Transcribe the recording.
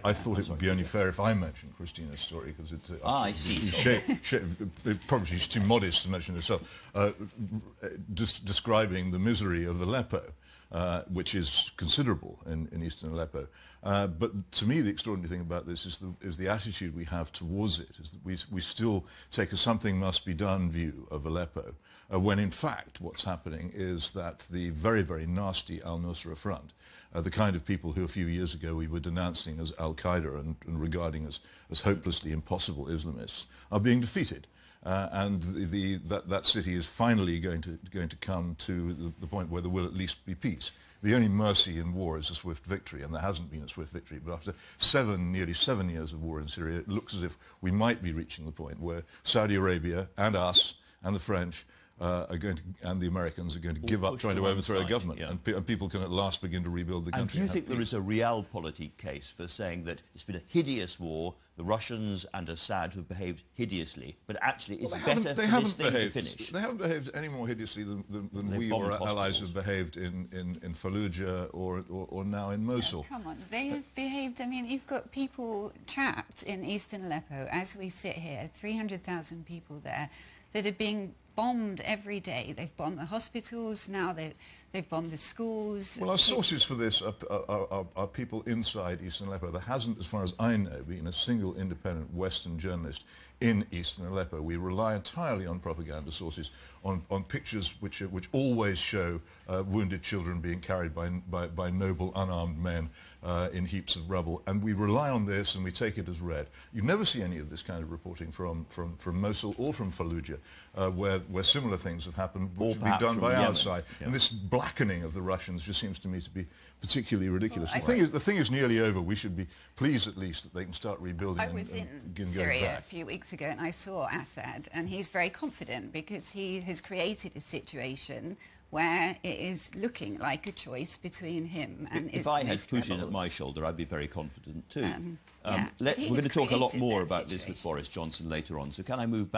I thought it would be only fair if I mentioned Christina's story, because it's I see. probably she's too modest to mention herself. Describing the misery of Aleppo, which is considerable in eastern Aleppo. But to me, the extraordinary thing about this is the attitude we have towards it. Is that we still take a something must be done view of Aleppo, when in fact what's happening is that the very, very nasty al-Nusra front, the kind of people who a few years ago we were denouncing as al-Qaeda and regarding as hopelessly impossible Islamists, are being defeated. And that city is finally going to come to the point where there will at least be peace. The only mercy in war is a swift victory, and there hasn't been a swift victory. But after nearly seven years of war in Syria, it looks as if we might be reaching the point where Saudi Arabia and us and the French and the Americans are going to give up trying to overthrow a government, yeah. and people can at last begin to rebuild the country. And do you think there is a realpolitik case for saying that it's been a hideous war, the Russians and Assad have behaved hideously, but actually it's better for this thing to finish? They haven't behaved any more hideously than we or our allies have behaved in Fallujah or now in Mosul. No, come on, they have behaved. I mean, you've got people trapped in eastern Aleppo as we sit here, 300,000 people there that are being bombed every day. They've bombed the hospitals, now they've bombed the schools. Well, our sources for this are people inside eastern Aleppo. There hasn't, as far as I know, been a single independent Western journalist in eastern Aleppo. We rely entirely on propaganda sources, on pictures which always show wounded children being carried by noble unarmed men in heaps of rubble, and we rely on this and we take it as read. You never see any of this kind of reporting from Mosul or from Fallujah, where similar things have happened, which have been done by our side. Yeah. And this blackening of the Russians just seems to me to be particularly ridiculous. Well, the thing is nearly over. We should be pleased at least that they can start rebuilding. I was in Syria a few weeks ago and I saw Assad, and he's very confident because he has created a situation where it is looking like a choice between him and If I had Putin at my shoulder, I'd be very confident too. Yeah, we're going to talk a lot more about this with Boris Johnson later on, so can I move back?